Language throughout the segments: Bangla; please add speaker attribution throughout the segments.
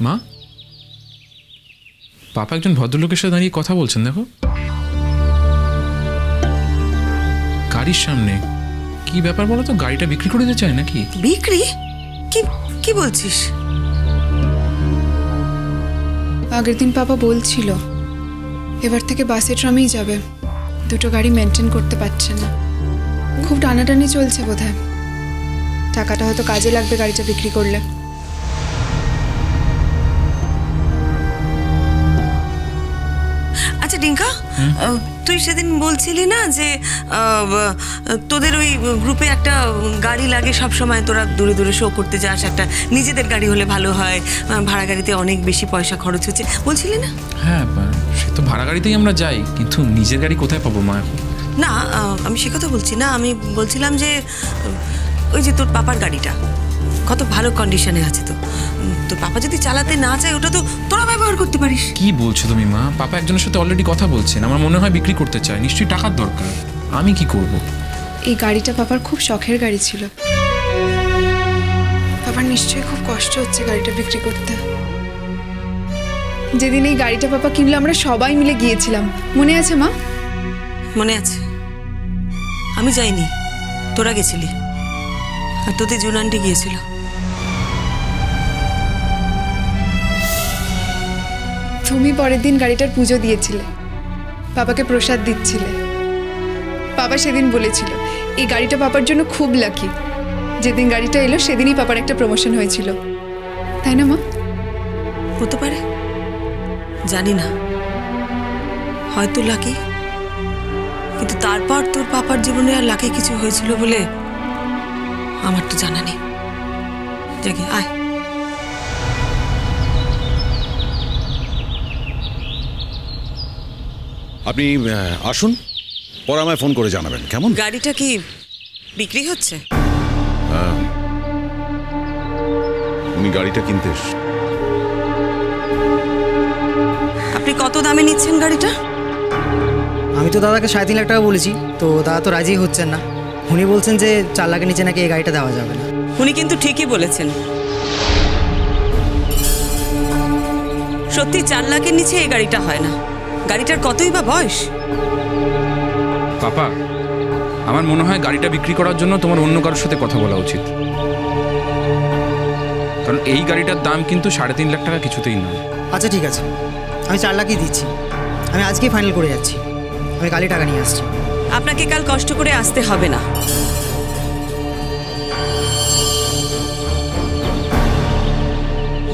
Speaker 1: মা, পাপা একজন ভদ্রলোকের সাথে দাঁড়িয়ে কথা বলছেন, দেখো গাড়ির সামনে। কি ব্যাপার বলো তো, গাড়িটা বিক্রি করে দিতে চায় নাকি?
Speaker 2: বিক্রি? কি কি বলছিস?
Speaker 3: আগের দিন পাপা বলছিল এবার থেকে বাসে ট্রামেই যাবে, দুটো গাড়ি মেনটেন করতে পারছে না, খুব টানাটানি চলছে বোধহয়। টাকাটা হয়তো কাজে লাগবে গাড়িটা বিক্রি করলে।
Speaker 2: আচ্ছা ডিঙ্কা, তুই সেদিন বলছিলি না যে তোদের ওই গ্রুপে একটা গাড়ি লাগে সব সময়, তোরা দূরে দূরে শো করতে যাস, একটা নিজেদের গাড়ি হলে ভালো হয়, ভাড়া গাড়িতে অনেক বেশি পয়সা খরচ হচ্ছে বলছিলি না?
Speaker 1: হ্যাঁ, সে তো ভাড়া গাড়িতেই আমরা যাই, কিন্তু নিজের গাড়ি কোথায় পাবো মা এখন?
Speaker 2: না, আমি সে কথা বলছি না, আমি বলছিলাম যে ওই যে তোর পাপার গাড়িটা কত ভালো কন্ডিশনে আছে, তো তোর পাপা যদি চালাতে না চায় ওটা তো তোরা ব্যবহার করতে পারিস।
Speaker 1: কি বলছো তুমি মা? পাপা একজনের সাথে অলরেডি কথা বলছেন, আমার মনে হয় বিক্রি করতে চায়, নিশ্চয়ই টাকার দরকার। আমি কি করব?
Speaker 3: এই গাড়িটা পাপার খুব শখের গাড়ি ছিল, পাপার নিশ্চয়ই খুব কষ্ট হচ্ছে গাড়িটা বিক্রি করতে। যেদিন এই গাড়িটা পাপা কিনলো আমরা সবাই মিলে গিয়েছিলাম, মনে আছে মা?
Speaker 2: মনে আছে, আমি যাইনি, তোরা গেছিলি, আর তোদের জুনান্টি গিয়েছিল।
Speaker 3: তুমি পরের দিন গাড়িটার পুজো দিয়েছিলে, পাপাকে প্রসাদ দিচ্ছিলে। পাপা সেদিন বলেছিল এই গাড়িটা পাপার জন্য খুব লাকি, যেদিন গাড়িটা এলো সেদিনই পাপার একটা প্রমোশন হয়েছিল, তাই না মা?
Speaker 2: হতে পারে, জানি না, হয়তো লাকি, কিন্তু তারপর তোর পাপার জীবনে আর লাকি কিছু হয়েছিল বলে আমার তো জানা নেই। দেখে আয়।
Speaker 4: আপনি আসুন, পরে আমায় ফোন করে জানাবেন, কেমন?
Speaker 2: গাড়িটা কি বিক্রি হচ্ছে?
Speaker 4: হ্যাঁ, উনি গাড়িটা কিনতে এসেছেন।
Speaker 2: আপনি কত দামে নিচ্ছেন গাড়িটা?
Speaker 5: আমি তো দাদাকে 3.5 লাখ টাকা বলেছি, তো দাদা তো রাজি হচ্ছেন না। উনি বলছেন যে 4 লাখের নিচে নাকি এই গাড়িটা দেওয়া যাবে না।
Speaker 2: উনি কিন্তু ঠিকই বলেছেন, সত্যি 4 লাখের নিচে এই গাড়িটা হয় না। গাড়িটার কতই বা বয়স?
Speaker 1: পাপা, আমার মনে হয় গাড়িটা বিক্রি করার জন্য তোমার অন্য কারোর সাথে কথা বলা উচিত, কারণ এই গাড়িটার দাম কিন্তু 3.5 লাখ টাকা কিছুতেই নয়।
Speaker 5: আচ্ছা ঠিক আছে, আমি 4 লাখই দিচ্ছি, আমি আজকেই ফাইনাল করে যাচ্ছি, আমি কালই টাকা নিয়ে আসছি।
Speaker 2: আপনাকে কাল কষ্ট করে আসতে হবে না,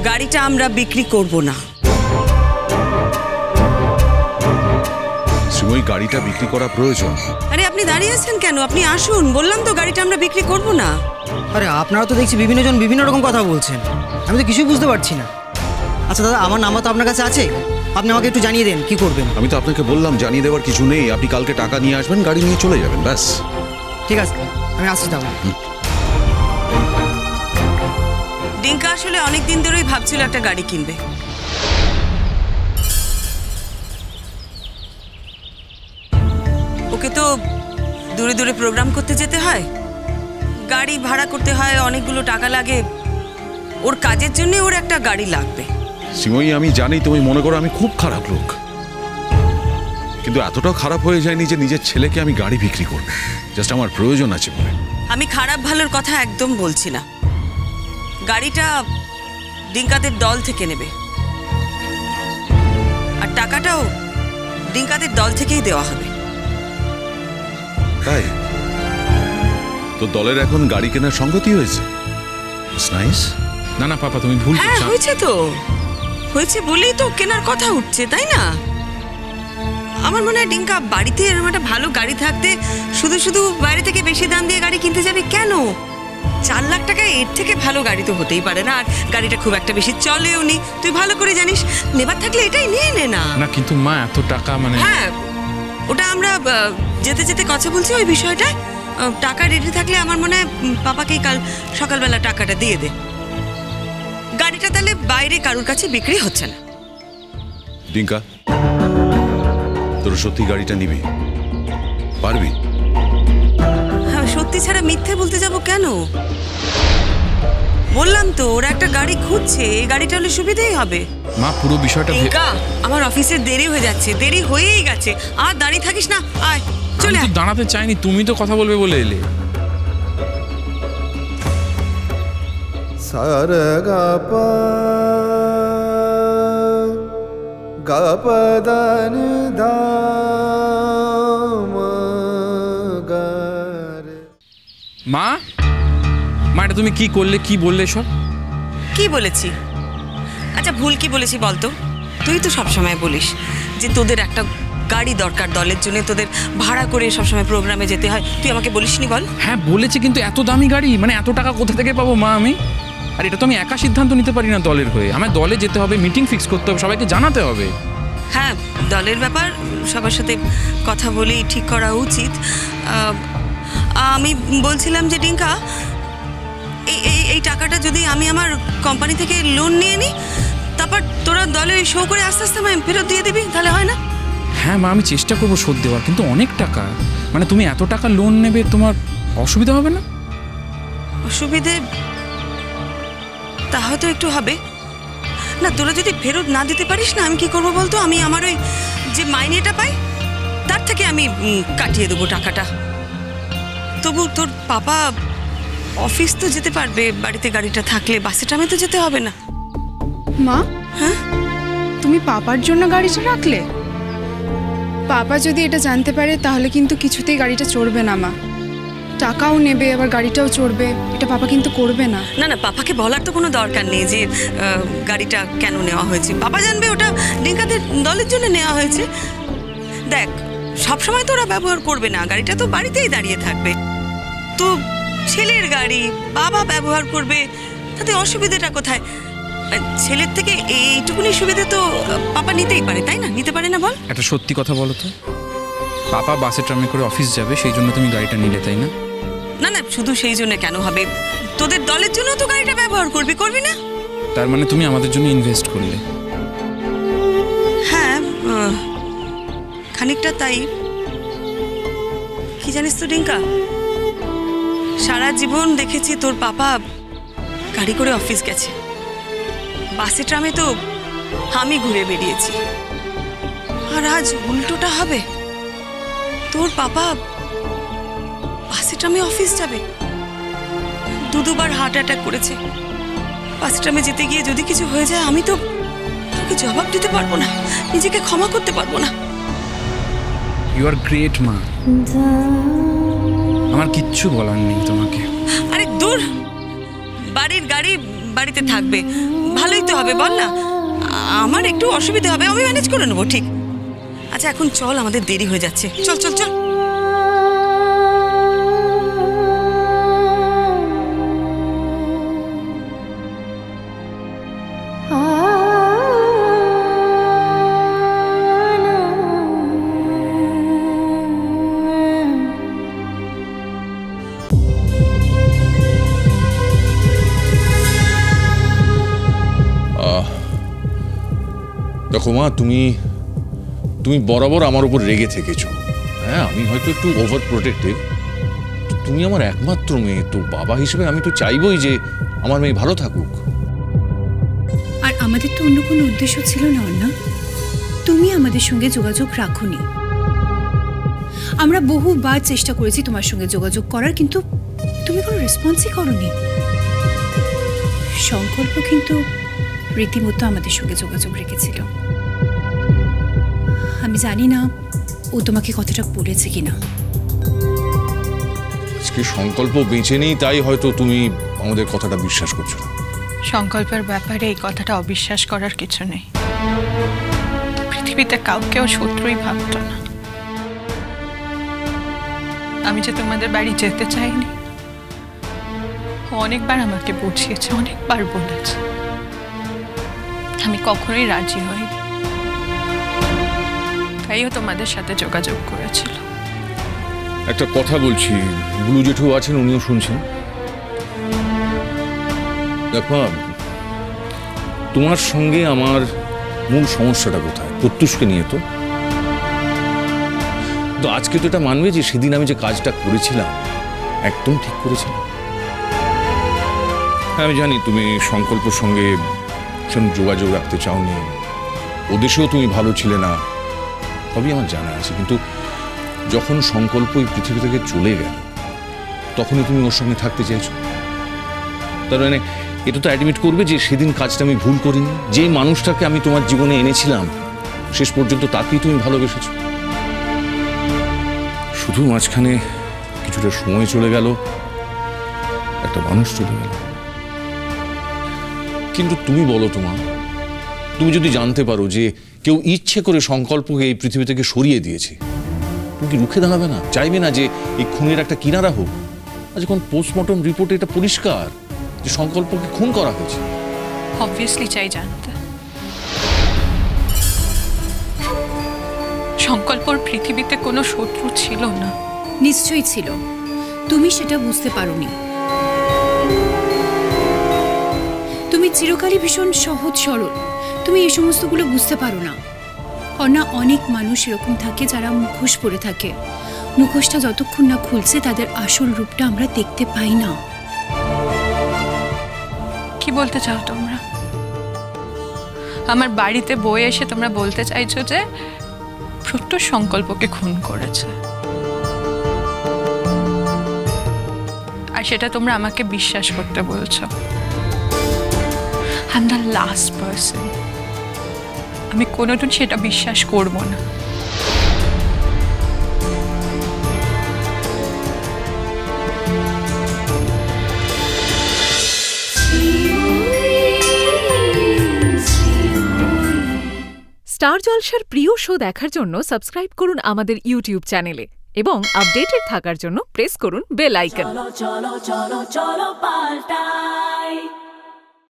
Speaker 2: গাড়িটা আমরা বিক্রি করব না।
Speaker 4: ওই গাড়িটা বিক্রি করা প্রয়োজন।
Speaker 2: আরে আপনি দাঁড়িয়ে আছেন কেন? আপনি আসুন, বললাম তো গাড়িটা আমরা বিক্রি করব না।
Speaker 5: আরে আপনারা তো দেখছি বিভিন্ন জন বিভিন্ন রকম কথা বলছেন, আমি তো কিছুই বুঝতে পারছি না। আচ্ছা দাদা, আমার নাম্বার তো আপনার কাছে আছে, আপনি আমাকে একটু জানিয়ে দেন কি করবেন।
Speaker 4: আমি তো আপনাকে বললাম জানিয়ে দেওয়ার কিছু নেই, আপনি কালকে টাকা নিয়ে আসবেন, গাড়ি নিয়ে চলে যাবেন, ব্যাস।
Speaker 5: ঠিক আছে, আমি আসছি তাহলে।
Speaker 2: ডিঙ্কা আসলে অনেক দিন ধরেই ভাবছিল একটা গাড়ি কিনবে। ওকে তো দূরে দূরে প্রোগ্রাম করতে যেতে হয়, গাড়ি ভাড়া করতে হয়, অনেকগুলো টাকা লাগে, ওর কাজের জন্য ওর একটা গাড়ি লাগবে।
Speaker 4: সিমই, আমি জানি তুমি মনে করো আমি খুব খারাপ লোক, কিন্তু এতটাও খারাপ হয়ে যায়নি যে নিজের ছেলেকে আমি গাড়ি বিক্রি করব, জাস্ট আমার প্রয়োজন আছে বলে।
Speaker 2: আমি খারাপ ভালোর কথা একদম বলছি না, গাড়িটা ডিঙ্কাদের দল থেকে নেবে, আর টাকাটাও ডিঙ্কাদের দল থেকেই দেওয়া হবে।
Speaker 4: তাই তো দলের এখন গাড়ি কেনার সঙ্গতি হয়েছে? নাইস।
Speaker 1: না না পাপা, তুমি ভুল
Speaker 2: হ্যাঁ
Speaker 1: করছো।
Speaker 2: হয়েছে তো, হয়েছে বলেই তো কেনার কথা উঠছে, তাই না? আমার মনে হয় ডিঙ্কা বাড়িতে এরকম একটা ভালো গাড়ি থাকতে শুধু শুধু বাইরে থেকে বেশি দাম দিয়ে গাড়ি কিনতে যাবে কেন? 4 লাখ টাকা এর থেকে ভালো গাড়ি তো হতেই পারে না, আর গাড়িটা খুব একটা বেশি চলেও নি, তুই ভালো করে জানিস। নেবার থাকলে এটাই নিয়ে নে না।
Speaker 1: না কিন্তু মা, এত টাকা মানে।
Speaker 2: হ্যাঁ, ওটা আমরা যেতে যেতে কথা বলছি ওই বিষয়টা। টাকা রেডি থাকলে আমার মনে হয় পাপাকেই কাল সকালবেলা টাকাটা দিয়ে দে। গাড়িটা তাহলে বাইরে কারোর কাছে বিক্রি হচ্ছে না।
Speaker 4: ডিঙ্কা, তোর সত্যি গাড়িটা নিবি? পারবি?
Speaker 2: হ্যাঁ, সত্যি ছাড়া মিথ্যে বলতে যাব কেন? বললাম তো ওরা একটা গাড়ি খুঁজছে, এই গাড়িটা হলে সুবিধেই হবে।
Speaker 1: মা পুরো বিষয়টা
Speaker 2: টিঙ্কা, আমার অফিসে দেরি হয়ে যাচ্ছে, দেরি হয়েই গেছে, আর দাঁড়িয়ে থাকিস না, আয় চলে
Speaker 1: আমি তো
Speaker 2: আয়।
Speaker 1: দাঁড়াতে চাইনি, তুমি তো কথা বলবে বলে এলে।
Speaker 6: সারগাপা গাপদান দাম গারে।
Speaker 1: মা মা এটা তুমি কি করলে, কি বললে সব?
Speaker 2: কি বলেছি? আচ্ছা ভুল কি বলেছি বলতো? তুই তো সবসময় বলিস যে তোদের একটা গাড়ি দরকার দলের জন্য, তোদের ভাড়া করে সবসময় প্রোগ্রামে যেতে হয়। তুই আমাকে বলিসনি বল?
Speaker 1: হ্যাঁ বলেছি, কিন্তু এত দামি গাড়ি, মানে এত টাকা কোথা থেকে পাবো মা আমি? আর এটা তো আমি একা সিদ্ধান্ত নিতে পারি না দলের হয়ে। আমার দলে যেতে হবে, মিটিং ফিক্স করতে হবে, সবাইকে জানাতে হবে।
Speaker 2: হ্যাঁ, দলের ব্যাপার সবার সাথে কথা বলেই ঠিক করা উচিত। আমি বলছিলাম যে টিঙ্কা, এই টাকাটা যদি আমি আমার কোম্পানি থেকে লোন নিয়ে নিই, তারপর তোরা দলে শো করে আস্তে আস্তে আমি ফেরত দিয়ে দিবি, তাহলে হয় না?
Speaker 1: হ্যাঁ মা, আমি চেষ্টা করবো শোধ দেওয়ার, কিন্তু অনেক টাকা। মানে তুমি এত টাকা লোন নেবে, তোমার অসুবিধা হবে না?
Speaker 2: অসুবিধে তা হয়তো একটু হবে না। তোরা যদি ফেরত না দিতে পারিস না, আমি কি করবো বলতো? আমি আমার ওই যে মাইনেটা পাই তার থেকে আমি কাটিয়ে দেবো টাকাটা। তবু তোর পাপা অফিস তো যেতে পারবে, বাড়িতে গাড়িটা থাকলে বাসে ট্রামে তো যেতে হবে না।
Speaker 3: মা,
Speaker 2: হ্যাঁ
Speaker 3: তুমি পাপার জন্য গাড়িটা রাখলে? পাপা যদি এটা জানতে পারে তাহলে কিন্তু কিছুতেই গাড়িটা চড়বে না মা। টাকাও নেবে আবার গাড়িটাও চড়বে, এটা পাপা কিন্তু করবে না।
Speaker 2: না না, পাপাকে বলার তো কোনো দরকার নেই যে গাড়িটা কেন নেওয়া হয়েছে। পাপা জানবে ওটা ডিঙ্কাদের দলের জন্য নেওয়া হয়েছে। দেখ, সবসময় তো ওরা ব্যবহার করবে না, গাড়িটা তো বাড়িতেই দাঁড়িয়ে থাকবে। তো ছেলের গাড়ি বাবা ব্যবহার করবে, তাতে অসুবিধাটা কোথায়? ছেলের থেকে এইটুকুনি সুবিধা তো পাপা নিতেই পারে, তাই না? নিতে পারে না বল?
Speaker 1: একটা সত্যি কথা বলো তো, পাপা বাসে ট্রামে করে অফিস যাবে, সেই জন্য তুমি গাড়িটা নিলে, তাই না?
Speaker 2: না না, শুধু সেই জন্য কেন হবে? তোদের দলের জন্য তো গাড়িটা ব্যবহার করবি, করবি না?
Speaker 1: তার মানে তুমি আমাদের জন্য ইনভেস্ট করলে?
Speaker 2: হ্যাঁ, খানিকটা তাই। কি জানিস তো ডিঙ্কা, সারা জীবন দেখেছি তোর পাপা গাড়ি করে অফিস গেছে, বাসে ট্রামে তো আমি ঘুরে বেরিয়েছি। আর আজ উল্টোটা হবে, তোর পাপা বাসে ট্রামে অফিস যাবে। দুবার হার্ট অ্যাটাক করেছে, বাসে ট্রামে যেতে গিয়ে যদি কিছু হয়ে যায়, আমি তো তোকে জবাব দিতে পারবো না, নিজেকে ক্ষমা করতে পারবো না।
Speaker 1: ইউ আর গ্রেট মা, আমার কিচ্ছু বলার নেই তোমাকে।
Speaker 2: আরে দূর, বাড়ির গাড়ি বাড়িতে থাকবে, ভালোই তো হবে বল না? আমার একটু অসুবিধা হবে, আমি ম্যানেজ করে নেবো, ঠিক? আচ্ছা এখন চল, আমাদের দেরি হয়ে যাচ্ছে, চল চল চল।
Speaker 4: দেখো মা, তুমি বরাবর আমার উপর রেগে থেকেছো। হ্যাঁ, আমি হয়তো একটু ওভার প্রোটেক্টিভ। তুমি আমার একমাত্র মেয়ে, তো বাবা হিসেবে আমি তো চাইবই যে আমার মেয়ে ভালো থাকুক।
Speaker 7: আর আমাদের তো অন্য কোনো উদ্দেশ্য ছিল না অন্না। তুমি আমাদের সঙ্গে যোগাযোগ রাখোনি। আমরা বহুবার চেষ্টা করেছি তোমার সঙ্গে যোগাযোগ করার, কিন্তু তুমি কোনো রেসপন্সই করোনি। সংকল্প কিন্তু রীতিমতো আমাদের সঙ্গে যোগাযোগ রেখেছিল। আমি জানি না ও তোমাকে কথাটা বলেছে কিনা।
Speaker 4: আজকে সংকল্প বেঁচে নেই, তাই হয়তো তুমি আমাদের কথাটা বিশ্বাস করছো না।
Speaker 8: সংকল্পের ব্যাপারে এই কথাটা অবিশ্বাস করার কিছু নেই। পৃথিবীতে কাউকেও শত্রুই ভাবতো না। আমি যে তোমাদের বাড়ি যেতে চাইনি, ও অনেকবার আমাকে বুঝিয়েছে, অনেকবার বলেছে। আমি কখনোই রাজি হইনি, তাইও তোমাদের সাথে যোগাযোগ করেছিল।
Speaker 4: একটা কথা বলছি, বুলু জেঠু আছেন, উনিও শুনছেন। দেখো, তোমার সঙ্গে আমার মূল সমস্যাটা কোথায়? প্রত্যুষকে নিয়ে। তো আজকে তো এটা মানবে যে সেদিন আমি যে কাজটা করেছিলাম একদম ঠিক করেছিলাম। আমি জানি তুমি সংকল্পের সঙ্গে যোগাযোগ রাখতে চাওনি, ওদেশেও তুমি ভালো ছিলে না, সবই আমার জানা আছে। কিন্তু যখন সংকল্প এই পৃথিবী থেকে চলে গেল তখনই তুমি ওর সঙ্গে থাকতে চাইছো। তার মানে এটা তো অ্যাডমিট করবে যে সেদিন কাজটা আমি ভুল করিনি। যেই মানুষটাকে আমি তোমার জীবনে এনেছিলাম শেষ পর্যন্ত তাকেই তুমি ভালোবেসেছো। শুধু মাঝখানে কিছুটা সময় চলে গেল, একটা মানুষ চলে গেল। কিন্তু তুমি বলো তোমার, তুমি যদি জানতে পারো যে কেউ ইচ্ছে করে সংকল্পকে এই পৃথিবী থেকে সরিয়ে দিয়েছে, তুমি কি রুখে দাঁড়াবে না? চাইবে না যে এই খুনের একটা কিনারা হোক? আজ যখন পোস্টমর্টম রিপোর্টে এটা পরিষ্কার যে সংকল্পকে খুন করা হয়েছে।
Speaker 8: অবভিয়াসলি চাই জানতে। সংকল্পর পৃথিবীতে কোনো শত্রু ছিল না।
Speaker 7: নিশ্চয়ই ছিল, তুমি সেটা বুঝতে পারোনি। তুমি চিরকালই ভীষণ সহজ সরল, তুমি এই সমস্তগুলো বুঝতে পারো না। অনা অনেক মানুষ এরকম থাকে যারা মুখোশ পরে থাকে। মুখোশটা যতক্ষণ না খুলছে তাদের আসল রূপটা আমরা দেখতে পাই না।
Speaker 8: কি বলতে চাও তোমরা? আমার বাড়িতে বয়ে এসে তোমরা বলতে চাইছো যে প্রত্যুষ সংকল্পকে খুন করেছে, আর সেটা তোমরা আমাকে বিশ্বাস করতে বলছো। I am the last person. আমি কোনোদিন সেটা বিশ্বাস করব না।
Speaker 6: স্টার জলসার প্রিয় শো দেখার জন্য সাবস্ক্রাইব করুন আমাদের ইউটিউব চ্যানেলে এবং আপডেটেড থাকার জন্য প্রেস করুন বেল আইকন।
Speaker 9: চলো চলো চলো চলো পাল্টাই।